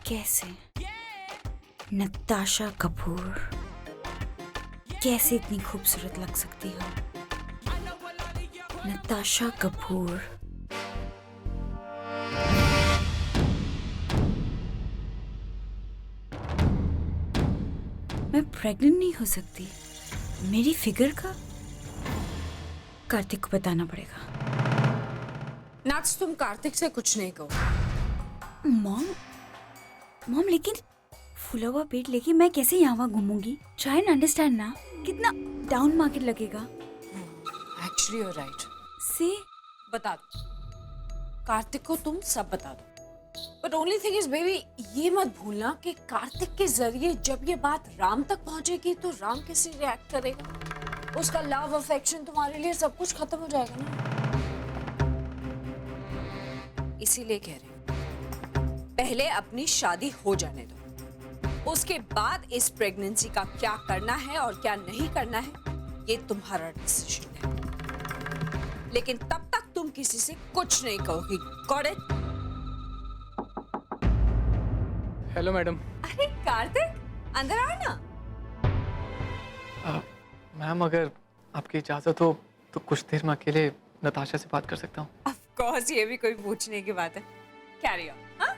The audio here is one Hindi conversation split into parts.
कैसे? नताशा कपूर कैसे इतनी खूबसूरत लग सकती हो? नताशा कपूर। मैं प्रेग्नेंट नहीं हो सकती। मेरी फिगर का कार्तिक को बताना पड़ेगा। नाच, तुम कार्तिक से कुछ नहीं कहो। मॉम मॉम लेकिन फूला हुआ पेट लेके मैं कैसे यहाँ वहाँ घूमूंगी? ट्राई एंड अंडरस्टैंड ना, कितना डाउन मार्केट लगेगा। Actually you are right. से बता दो, कार्तिक को तुम सब बता दो। But only thing is baby, ये मत भूलना कि कार्तिक के जरिए जब ये बात राम तक पहुंचेगी तो राम कैसे रिएक्ट करेगा। उसका लव अफेक्शन तुम्हारे लिए सब कुछ खत्म हो जाएगा ना। इसीलिए कह रहे हैं, पहले अपनी शादी हो जाने दो, उसके बाद इस प्रेगनेंसी का क्या करना है और क्या नहीं करना है ये तुम्हारा डिसीजन है। लेकिन तब तक तुम किसी से कुछ नहीं कहोगी। Got it? Hello madam. अरे कार्तिक, अंदर आ ना। मैम अगर आपकी इजाज़त हो तो कुछ देर में अकेले नताशा से बात कर सकता हूँ? ऑफ कोर्स, ये भी कोई पूछने की बात है। Carry on. हाँ?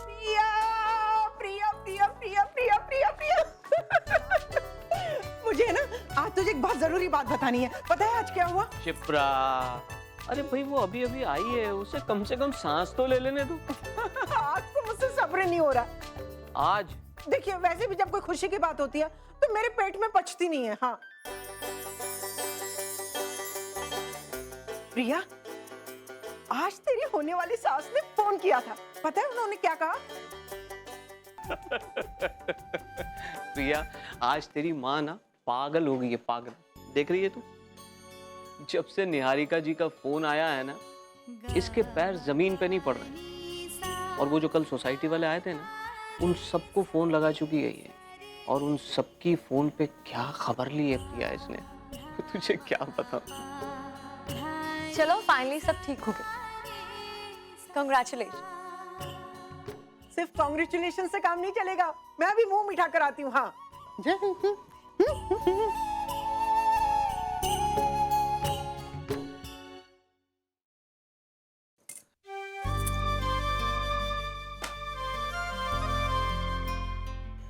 प्रिया प्रिया प्रिया प्रिया प्रिया प्रिया प्रिया मुझे ना आज तुझे एक बहुत जरूरी बात बतानी है। पता है आज क्या हुआ? शिप्रा, अरे भाई वो अभी अभी आई है, उसे कम से कम सांस तो ले लेने दो। आज तो मुझसे सब्र नहीं हो रहा। आज देखिए, वैसे भी जब कोई खुशी की बात होती है तो मेरे पेट में पचती नहीं है। हाँ प्रिया, आज तेरी होने वाली सास ने फोन किया था। पता है उन्होंने क्या कहा? प्रिया, आज तेरी माँ ना पागल हो गई है, पागल। देख रही है तू, जब से निहारिका जी का फोन आया है ना, इसके पैर जमीन पे नहीं पड़ रहे। और वो जो कल सोसाइटी वाले आए थे ना, उन सबको फोन लगा चुकी है ये, और उन सबकी फोन पे क्या खबर ली है प्रिया इसने, तुझे क्या बताऊं। चलो फाइनली सब ठीक हो गया। कांग्रेचुलेशन। सिर्फ कांग्रेचुलेशन से काम नहीं चलेगा, मैं अभी मुंह मीठा कराती हूँ। हाँ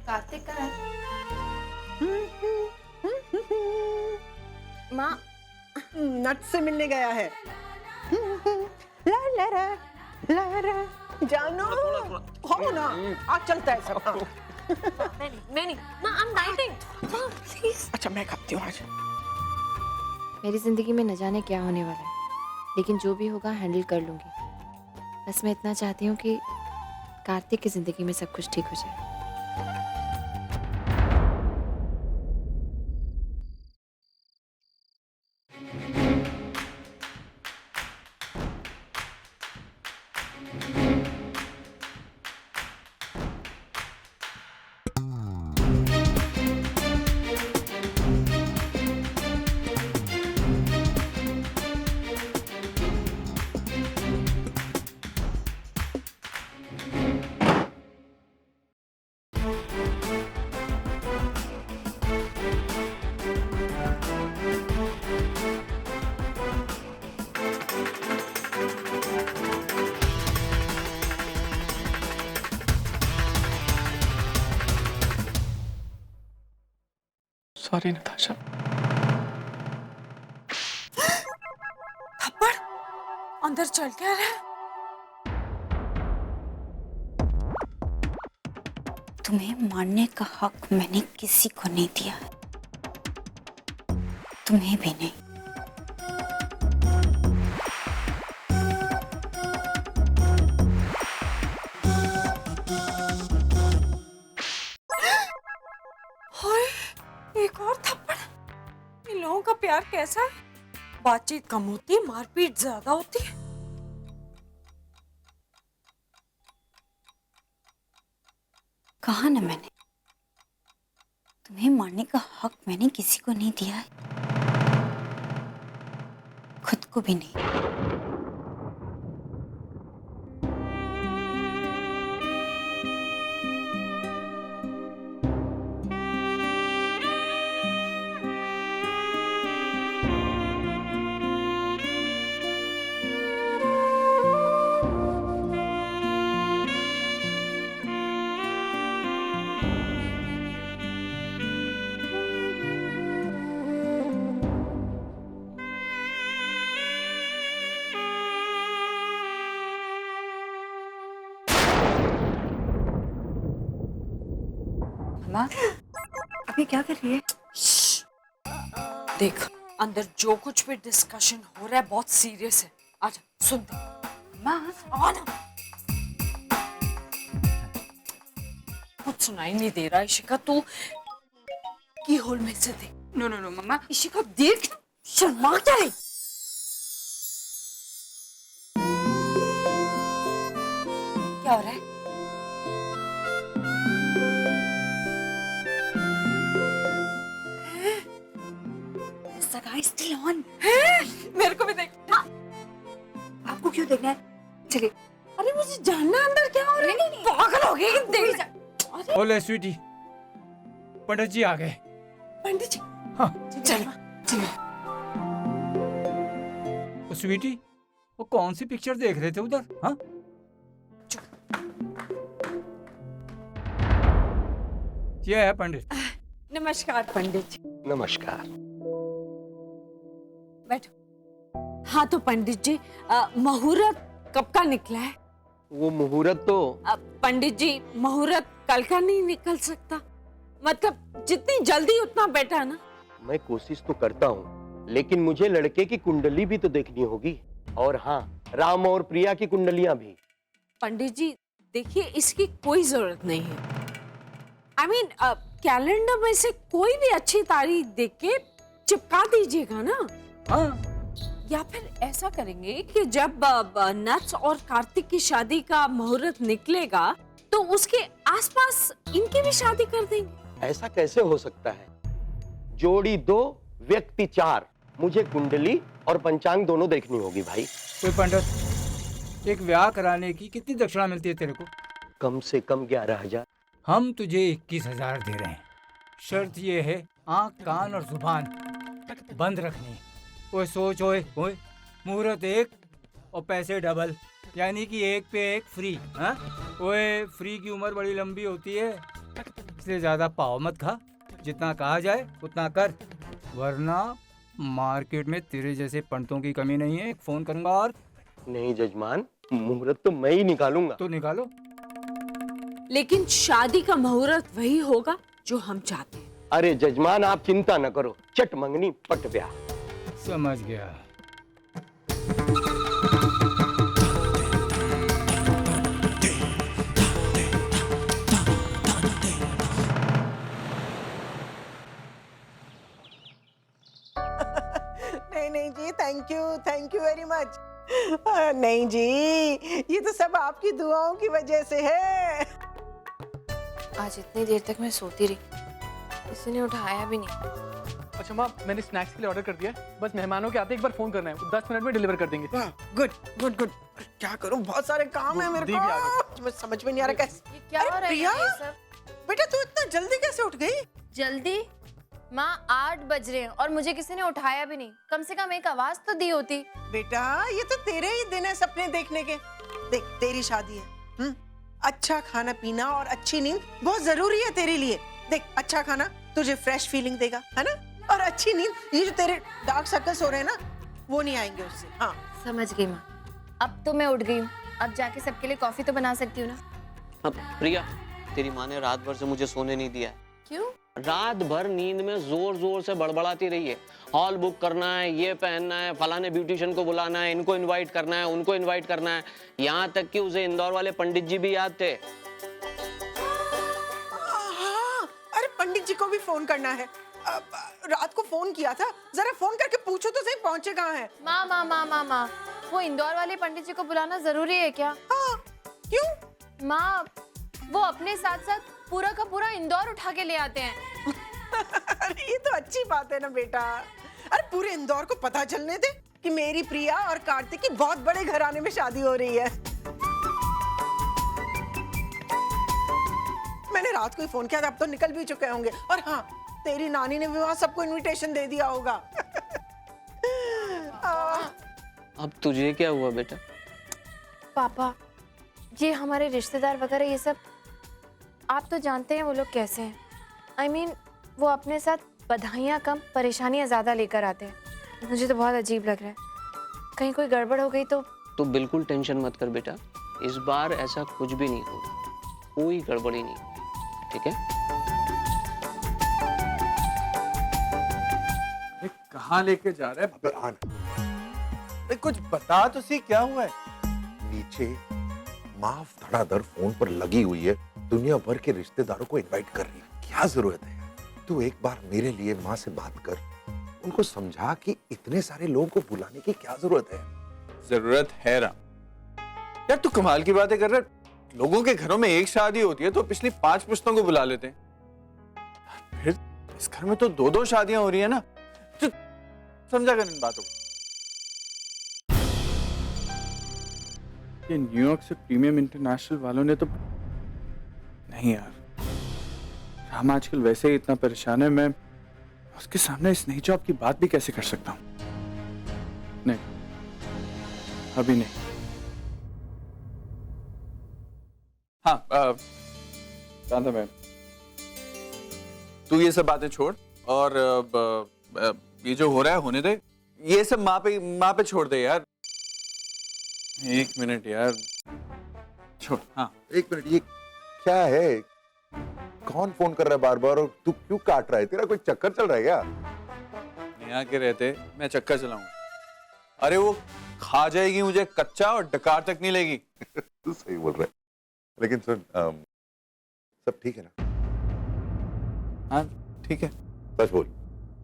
कार्तिक का है माँ, नट से मिलने गया है। ला ला ला ला ला जानो हो ना, आज चलता है सब। हाँ। मैं नहीं माँ, आई एम डाइटिंग माँ प्लीज। अच्छा मैं खाती हूँ आज। मेरी जिंदगी में न जाने क्या होने वाला है, लेकिन जो भी होगा हैंडल कर लूंगी। बस मैं इतना चाहती हूँ कि कार्तिक की जिंदगी में सब कुछ ठीक हो जाए। सॉरी नताशा। थप्पड़ अंदर चल क्या रहा है? तुम्हें मारने का हक मैंने किसी को नहीं दिया है, तुम्हें भी नहीं। हाय, एक और थप्पड़। इन लोगों का प्यार कैसा है? बातचीत कम होती है, मारपीट ज्यादा होती है। कहा ना मैंने, तुम्हें मारने का हक मैंने किसी को नहीं दिया है, खुद को भी नहीं। माँ, अभी क्या कर रही है? देख, अंदर जो कुछ भी डिस्कशन हो रहा है बहुत सीरियस है। आजा सुनते। माँ, आ ना। कुछ सुनाई नहीं दे रहा इशिका, तू की होल में से देख। नो नो नो मम्मा, इशिका देख, शर्मा क्या है? क्या हो रहा है? The guy is still on. मेरे को भी देख। आपको क्यों देखना है? चलिए। अरे मुझे जानना अंदर क्या हो रहा है। नहीं, पागल हो गई। देख जा। बोले स्वीटी, पंडित जी आ गए। पंडित जी। हाँ। चलो चलो। वो स्वीटी, वो कौन सी पिक्चर देख रहे थे उधर? हाँ? ये है पंडित। नमस्कार पंडित जी। नमस्कार। बैठो। हाँ तो पंडित जी, मुहूर्त कब का निकला है? वो मुहूर्त तो पंडित जी, मुहूर्त कल का नहीं निकल सकता, मतलब जितनी जल्दी उतना बेटर ना। मैं कोशिश तो करता हूँ, लेकिन मुझे लड़के की कुंडली भी तो देखनी होगी, और हाँ, राम और प्रिया की कुंडलियां भी। पंडित जी देखिए, इसकी कोई जरूरत नहीं है। आई मीन कैलेंडर में से कोई भी अच्छी तारीख देख के चिपका दीजिएगा ना। हाँ। या फिर ऐसा करेंगे कि जब नट्स और कार्तिक की शादी का मुहूर्त निकलेगा तो उसके आसपास इनकी भी शादी कर देंगे। ऐसा कैसे हो सकता है? जोड़ी 2, व्यक्ति 4। मुझे कुंडली और पंचांग दोनों देखनी होगी भाई। कोई पंडित, एक ब्याह कराने की कितनी दक्षिणा मिलती है तेरे को? कम से कम 11,000। हम तुझे 21,000 दे रहे हैं। शर्त ये है, आँख, कान और जुबान बंद रखनी। ओए सोच, ओए मुहूर्त 1 और पैसे डबल, यानी कि 1 पे 1 फ्री। हाँ? ओए फ्री की उम्र बड़ी लंबी होती है, इसलिए ज्यादा पाव मत खा। जितना कहा जाए उतना कर, वरना मार्केट में तेरे जैसे पंडितों की कमी नहीं है। एक फोन करूंगा। और नहीं जजमान, मुहूर्त तो मैं ही निकालूंगा। तो निकालो। लेकिन शादी का मुहूर्त वही होगा जो हम चाहते हैं। अरे जजमान, आप चिंता न करो, चट मंगनी पट ब्याह। समझ गया। नहीं जी, थैंक यू वेरी मच। नहीं जी, ये तो सब आपकी दुआओं की वजह से है। आज इतनी देर तक मैं सोती रही, किसी ने उठाया भी नहीं। अच्छा माँ, मैंने स्नैक्स के लिए ऑर्डर कर दिया है, बस मेहमानों के आते एक बार फोन करना है, 10 मिनट में डिलीवर कर देंगे। Good good good. क्या करूं, बहुत सारे काम है मेरे दी भी आ को। मुझे समझ में नहीं आ रहा कैसे। ये क्या हो रहा है प्रिया? ये सब? बेटा तू इतना जल्दी कैसे उठ गई? जल्दी? माँ 8 बज रहे हैं और मुझे किसी ने उठाया भी नहीं। कम से कम एक आवाज तो दी होती। बेटा ये तो तेरे ही दिन है सपने देखने के। देख, तेरी शादी है, अच्छा खाना पीना और अच्छी नींद बहुत जरूरी है तेरे लिए। देख, अच्छा खाना तुझे फ्रेश फीलिंग देगा, है ना, और अच्छी नींद, ये जो तेरे डार्क सर्कल्स हो रहे हैं ना, वो नहीं आएंगे उससे। हाँ समझ गई माँ, अब तो मैं उठ गई हूँ। अब जाके सबके लिए कॉफी तो बना सकती हूँ ना। अब प्रिया, तेरी माँ ने रात भर से मुझे सोने नहीं दिया है। क्यों? रात भर नींद में जोर जोर से बड़बड़ाती रही है। हॉल बुक करना है, ये पहनना है, फलाने ब्यूटिशियन को बुलाना है, इनको इनवाइट करना है, उनको इनवाइट करना है। यहाँ तक कि उसे इंदौर वाले पंडित जी भी याद थे। अरे पंडित जी को भी फोन करना है। रात को फोन किया था, जरा फोन करके पूछो तो सही पहुंचे कहाँ हैं। माँ माँ माँ माँ माँ, वो इंदौर वाले पंडित जी को बुलाना जरूरी है क्या? हाँ, क्यों? माँ, वो अपने साथ साथ पूरा का पूरा इंदौर उठा के ले आते हैं। अरे ये तो अच्छी बात है ना बेटा। अरे पूरे इंदौर को पता चलने दे कि मेरी प्रिया और कार्तिक की बहुत बड़े घराने में शादी हो रही है। मैंने रात को ही फोन किया था, अब तो निकल भी चुके होंगे। और हाँ, तेरी नानी ने भी वहां सबको इनविटेशन दे दिया होगा। अब तुझे क्या हुआ बेटा? पापा, ये हमारे रिश्तेदार वगैरह ये सब आप तो जानते हैं वो लोग कैसे हैं। I mean, वो अपने साथ बधाइयाँ कम परेशानियाँ ज़्यादा लेकर आते हैं। मुझे तो बहुत अजीब लग रहा है, कहीं कोई गड़बड़ हो गई तो। तू बिल्कुल टेंशन मत कर बेटा, इस बार ऐसा कुछ भी नहीं होगा, कोई गड़बड़ी नहीं, ठीक है? कहाँ लेके जा रहे हैं? कुछ बता तो सी, क्या हुआ है? नीचे माँ धड़ाधड़ फोन पर लगी हुई है, दुनिया भर के रिश्तेदारों को इनवाइट कर रही है। क्या जरूरत है? तू एक बार मेरे लिए माँ से बात कर, उनको समझा कि इतने सारे लोगों को बुलाने की क्या जरूरत है। जरूरत है राम। यार तू कमाल की बातें कर रहा है। लोगों के घरों में एक शादी होती है तो पिछली 5 पुश्तों को बुला लेते हैं। फिर इस घर में तो 2-2 शादियां हो रही है ना। तो समझा कर इन बातों को। ये न्यूयॉर्क से प्रीमियम इंटरनेशनल वालों ने तो नहीं यार, राम आजकल वैसे ही इतना परेशान है, मैं उसके सामने इस नई जॉब की बात भी कैसे कर सकता हूँ? नहीं, अभी नहीं। हाँ, शांता मैम, तू ये सब बातें छोड़ और ये जो हो रहा है होने दे। ये सब माँ पे छोड़ दे यार। 1 मिनट यार, छोड़। हाँ 1 मिनट, ये क्या है? कौन फोन कर रहा है बार बार और तू क्यों काट रहा है? तेरा कोई चक्कर चल रहा है क्या? यहाँ के रहते मैं चक्कर चलाऊंगा? अरे वो खा जाएगी मुझे कच्चा और डकार तक नहीं लेगी। तू सही बोल रहा है, लेकिन सुन, सब ठीक है ना? हाँ ठीक है। सच बोल।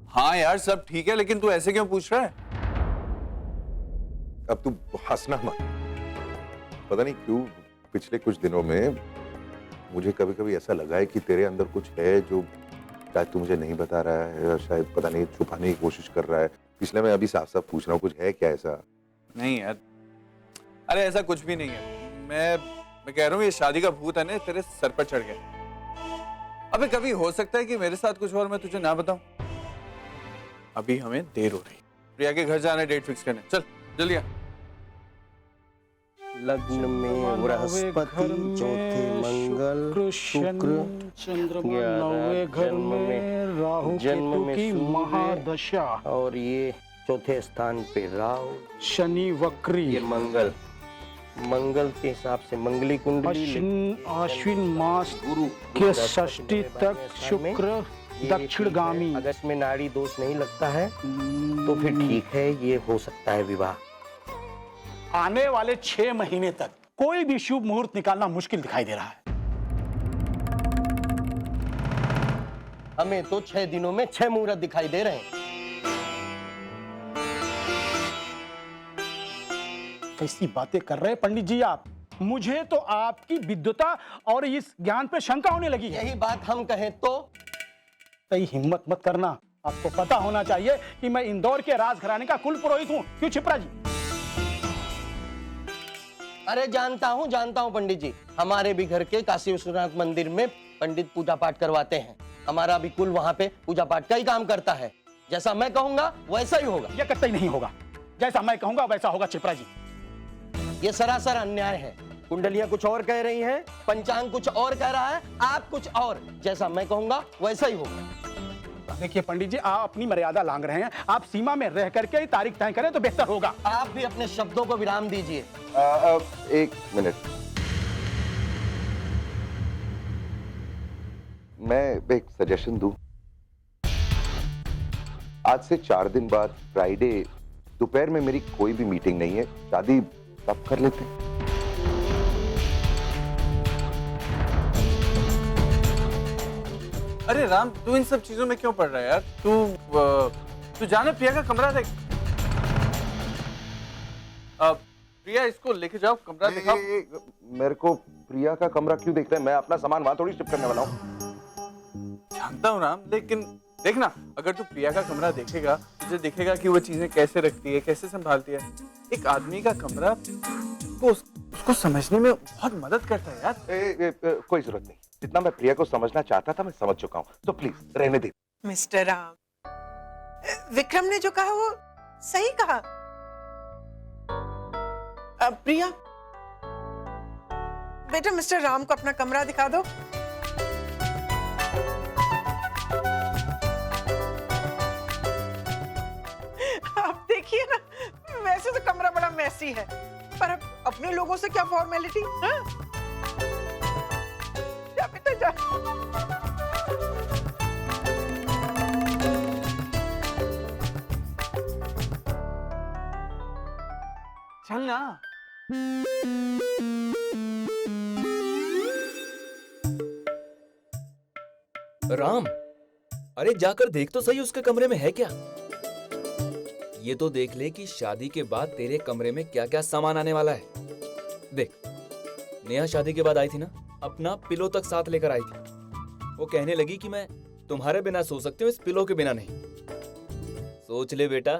हाँ यार सब ठीक है, लेकिन तू ऐसे क्यों पूछ रहा है? अब तू हंसना मत। पता नहीं क्यों पिछले कुछ दिनों में मुझे कभी कभी ऐसा लगा है कि तेरे अंदर कुछ है जो शायद तू मुझे नहीं बता रहा है, और शायद पता नहीं छुपाने की कोशिश कर रहा है। इसलिए मैं अभी साफ साफ पूछ रहा हूँ, कुछ है क्या ऐसा? नहीं यार, अरे ऐसा कुछ भी नहीं है। मैं कह रहा हूँ ये शादी का भूत है ना तेरे सर पर चढ़ गया। अबे कभी हो सकता है कि मेरे साथ कुछ और मैं तुझे ना बताऊं। अभी हमें देर हो रही, प्रिया के घर जाना है, डेट फिक्स करने। चल जल्दी आ। लग्न में बृहस्पति, चौथे मंगल, शुक्र, चंद्रमा, 9वें घर में राहु केतु की महादशा, और ये चौथे स्थान पे राहु, शनि वक्री, ये मंगल के हिसाब से मंगली कुंडली, आश्विन मास गुरु के षष्ठी तक शुक्र दक्षिणगामी। अगस्त में नाड़ी दोष नहीं लगता है तो फिर ठीक है, ये हो सकता है विवाह। आने वाले 6 महीने तक कोई भी शुभ मुहूर्त निकालना मुश्किल दिखाई दे रहा है। हमें तो 6 दिनों में 6 मुहूर्त दिखाई दे रहे हैं। कैसी बातें कर रहे हैं पंडित जी आप? मुझे तो आपकी विद्वता और इस ज्ञान पे शंका होने लगी है। यही बात हम कहें तो? कई हिम्मत मत करना, आपको पता होना चाहिए कि मैं इंदौर के राजघराने का कुल पुरोहित हूँ। क्यों छिपरा जी? अरे जानता हूँ पंडित जी, हमारे भी घर के काशी विश्वनाथ मंदिर में पंडित पूजा पाठ करवाते हैं। हमारा भी कुल वहाँ पे पूजा पाठ का ही काम करता है। जैसा मैं कहूँगा वैसा ही होगा। ये कतई नहीं होगा, जैसा मैं कहूँगा वैसा होगा छिपरा जी। ये सरासर अन्याय है। कुंडलियां कुछ और कह रही हैं, पंचांग कुछ और कह रहा है, आप कुछ और। जैसा मैं कहूँगा वैसा ही होगा। देखिए पंडित जी, आप अपनी मर्यादा लांघ रहे हैं। आप सीमा में रह करके ही तारीख तय करें तो बेहतर होगा। आप भी अपने शब्दों को विराम दीजिए। 1 मिनट, मैं एक सजेशन दूं। आज से 4 दिन बाद फ्राइडे दोपहर में मेरी कोई भी मीटिंग नहीं है, शादी तब कर लेते हैं। अरे राम, तू इन सब चीजों में क्यों पड़ रहा है यार? तू जाना प्रिया का कमरा देख। प्रिया, इसको लेके जाओ, कमरा दिखाओ। मेरे को प्रिया का कमरा क्यों देखता है? मैं अपना सामान वहां थोड़ी शिफ्ट करने वाला हूँ। जानता हूँ राम, लेकिन देखना, अगर तू प्रिया का कमरा देखेगा, तुझे दिखेगा कि वो चीजें कैसे रखती है, कैसे संभालती है। एक आदमी का कमरा उसको समझने में बहुत मदद करता है यार। कोई जरूरत नहीं, जितना मैं प्रिया को समझना चाहता था मैं समझ चुका हूँ, तो प्लीज रहने दे। मिस्टर राम, विक्रम ने जो कहा वो सही कहा। प्रिया, बेटा मिस्टर राम को अपना कमरा दिखा दो। आप देखिए ना, वैसे तो कमरा बड़ा मैसी है, पर अब अपने लोगों से क्या फॉर्मेलिटी। जा बेटा जा। चल ना। राम, अरे जाकर देख तो सही उसके कमरे में है क्या। ये तो देख ले कि शादी के बाद तेरे कमरे में क्या क्या सामान आने वाला है। देख, नेहा शादी के बाद आई थी ना, अपना पिलो तक साथ लेकर आई थी। वो कहने लगी कि मैं तुम्हारे बिना सो सकती हूँ, इस पिलो के बिना नहीं। सोच ले बेटा,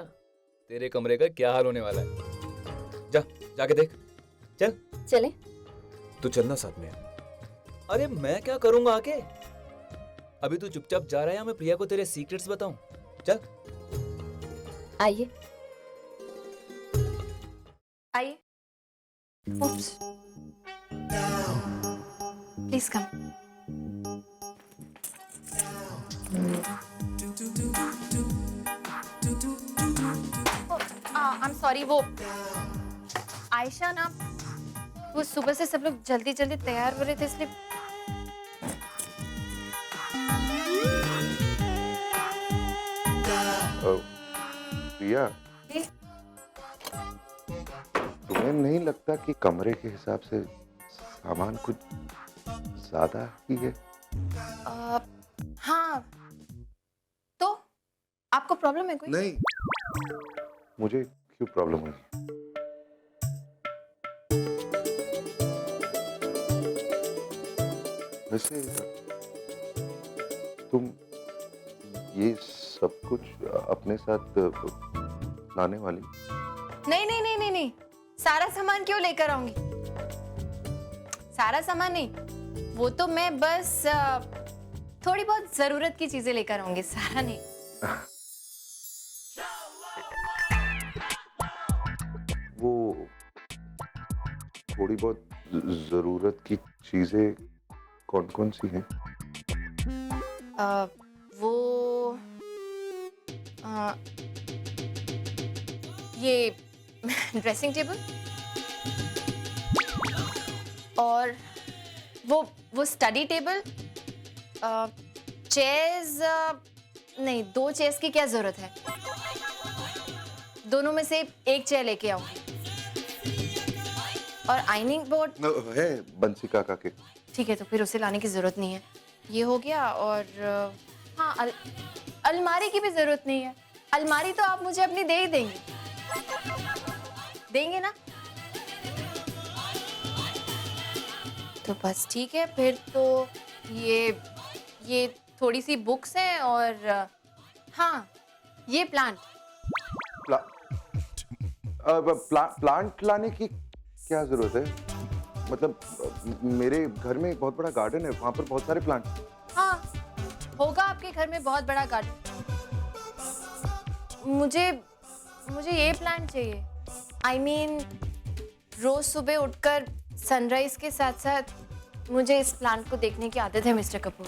तेरे कमरे का क्या हाल होने वाला है। जा, जाके देख। चल चले। तू चलना साथ में। अरे मैं क्या करूंगा आके? अभी तू चुपचाप जा रहा है या मैं प्रिया को तेरे सीक्रेट्स बताऊं? चल। आइए आइए। Oops. Please come. I'm sorry, वो आयशा ना, वो सुबह से सब लोग जल्दी जल्दी तैयार हो रहे थे, इसलिए प्रिया, तुम्हें नहीं लगता कि कमरे के हिसाब से सामान कुछ ज्यादा ही है? हाँ, तो आपको प्रॉब्लम है कोई? नहीं, मुझे क्यों प्रॉब्लम हुई? वैसे तुम ये सब कुछ अपने साथ लाने वाली? नहीं नहीं नहीं नहीं नहीं, सारा सामान क्यों लेकर आऊंगी? सारा सामान नहीं, वो तो मैं बस थोड़ी बहुत जरूरत की चीजें लेकर आऊंगी, सारा नहीं। वो थोड़ी बहुत जरूरत की चीजें कौन कौन सी हैं? वो ये ड्रेसिंग टेबल और वो स्टडी टेबल, चेयर्स, नहीं 2 चेयर्स की क्या जरूरत है, दोनों में से एक चेयर लेके आऊंगी। और आइनिंग बोर्ड है बंसी काका के। ठीक है, तो फिर उसे लाने की जरूरत नहीं है। ये हो गया। और हाँ, अलमारी की भी जरूरत नहीं है। अलमारी तो आप मुझे अपनी दे ही देंगे ना? तो बस ठीक है, फिर तो ये थोड़ी सी बुक्स हैं और हाँ, ये प्लांट लाने की क्या जरूरत है? मतलब मेरे घर में एक बहुत बड़ा गार्डन है, वहां पर बहुत सारे प्लांट। हाँ, होगा आपके घर में बहुत बड़ा गार्डन। मुझे ये प्लांट चाहिए। I mean, रोज सुबह उठकर सनराइज के साथ साथ मुझे इस प्लांट को देखने की आदत है मिस्टर कपूर।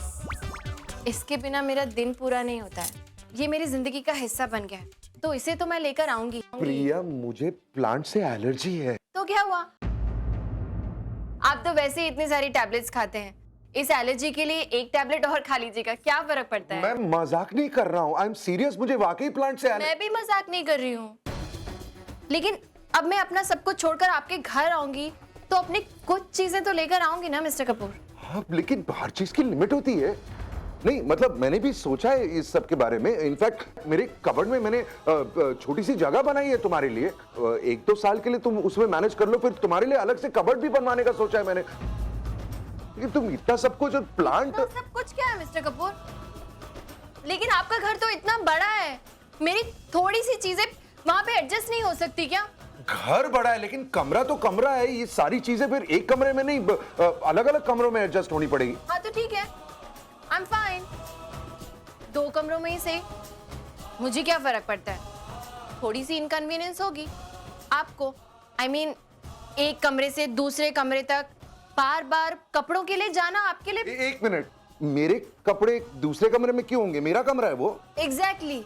इसके बिना मेरा दिन पूरा नहीं होता है। ये मेरी जिंदगी का हिस्सा बन गया है, तो इसे तो मैं लेकर आऊंगी। प्रिया, मुझे प्लांट से एलर्जी है। तो क्या हुआ? आप तो वैसे ही इतनी सारी टैबलेट्स खाते हैं, इस एलर्जी के लिए एक टैबलेट और खा लीजिएगा, क्या फर्क पड़ता है? मैं मजाक नहीं कर रहा हूँ, आई एम सीरियस। मुझे वाकई प्लांट से मैं भी मजाक नहीं कर रही हूँ, लेकिन अब मैं अपना सब कुछ छोड़कर आपके घर आऊंगी तो अपनी कुछ चीजें तो लेकर आऊंगी ना मिस्टर कपूर। हाँ, लेकिन हर चीज की लिमिट होती है। नहीं मतलब मैंने भी सोचा है इस सब के बारे में। इनफैक्ट मेरे कबर्ड में मैंने छोटी सी जगह बनाई है तुम्हारे लिए। 1-2 साल के लिए तुम उसमें मैनेज कर लो, फिर तुम्हारे लिए अलग से कबर्ड भी बनवाने का सोचा है मैंने। लेकिन तुम इतना सब कुछ प्लांट सब कुछ क्या है मिस्टर कपूर? लेकिन आपका घर तो इतना बड़ा है, मेरी थोड़ी सी चीजें वहां पे एडजस्ट नहीं हो सकती क्या? घर बड़ा है लेकिन कमरा तो कमरा है। ये सारी चीजें फिर एक कमरे में नहीं, अलग अलग कमरों में एडजस्ट होनी पड़ेगी। हाँ तो ठीक है, आई एम फाइन। 2 कमरों में ही सही, मुझे क्या फर्क पड़ता है। थोड़ी सी इनकन्वीनियंस होगी आपको। I mean, एक कमरे से दूसरे कमरे तक बार बार कपड़ों के लिए जाना आपके लिए। एक मिनट, मेरे कपड़े दूसरे कमरे में क्यों होंगे? मेरा कमरा है वो। एग्जैक्टली,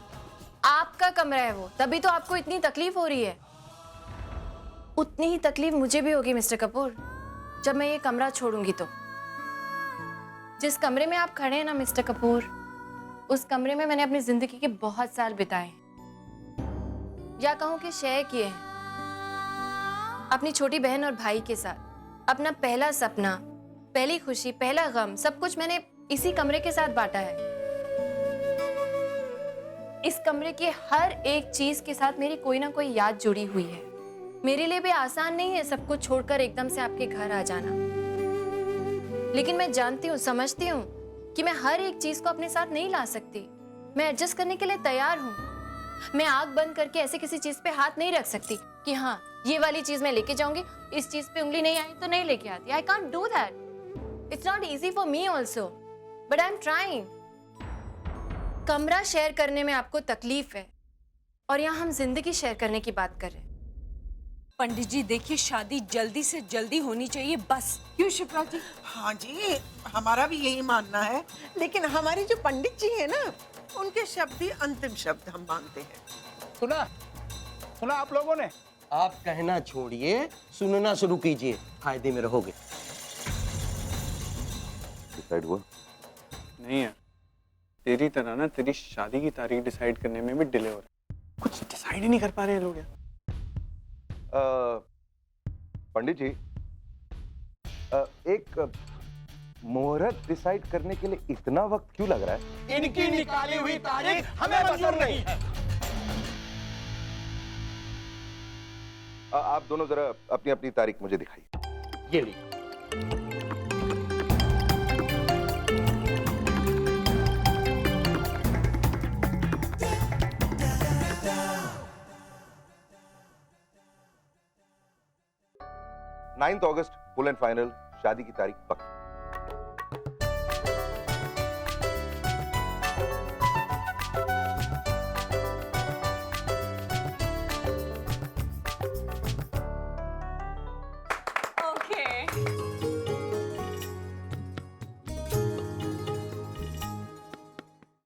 आपका कमरा है वो, तभी तो आपको इतनी तकलीफ हो रही है। उतनी ही तकलीफ मुझे भी होगी मिस्टर कपूर, जब मैं ये कमरा छोड़ूंगी तो। जिस कमरे में आप खड़े हैं ना मिस्टर कपूर, उस कमरे में मैंने अपनी जिंदगी के बहुत साल बिताए हैं, या कहूं कि शेयर किए हैं अपनी छोटी बहन और भाई के साथ। अपना पहला सपना, पहली खुशी, पहला गम, सब कुछ मैंने इसी कमरे के साथ बांटा है। इस कमरे के हर एक चीज के साथ मेरी कोई ना कोई याद जुड़ी हुई है। मेरे लिए भी आसान नहीं है सब कुछ छोड़कर एकदम से आपके घर आ जाना, लेकिन मैं जानती हूँ, समझती हूँ कि मैं हर एक चीज को अपने साथ नहीं ला सकती। मैं एडजस्ट करने के लिए तैयार हूँ। मैं आंख बंद करके ऐसे किसी चीज पे हाथ नहीं रख सकती कि हाँ ये वाली चीज मैं लेके जाऊंगी, इस चीज पे उंगली नहीं आई तो नहीं लेके आती। I can't do that. It's not easy for me also, but I am trying. कमरा शेयर करने में आपको तकलीफ है और यहाँ हम जिंदगी शेयर करने की बात कर रहे हैं। पंडित जी देखिए, शादी जल्दी से जल्दी होनी चाहिए बस। क्यों शिप्रा जी? हाँ जी, हमारा भी यही मानना है, लेकिन हमारे जो पंडित जी हैं ना, उनके शब्द ही अंतिम शब्द हम मानते हैं। सुना आप लोगों ने? आप कहना छोड़िए, सुनना शुरू कीजिए, फायदे में रहोगे। डिसाइड हुआ? नहीं यार, तेरी तरह ना तेरी शादी की तारीख डिसाइड करने में भी डिले हो रहा है। कुछ डिसाइड ही नहीं कर पा रहे हैं लोग यार। पंडित जी, एक मुहूर्त डिसाइड करने के लिए इतना वक्त क्यों लग रहा है? इनकी निकाली हुई तारीख हमें मंजूर नहीं है। आप दोनों जरा अपनी अपनी तारीख मुझे दिखाइए। ये लीजिए। अगस्त फुल एंड फाइनल, शादी की तारीख पक्की।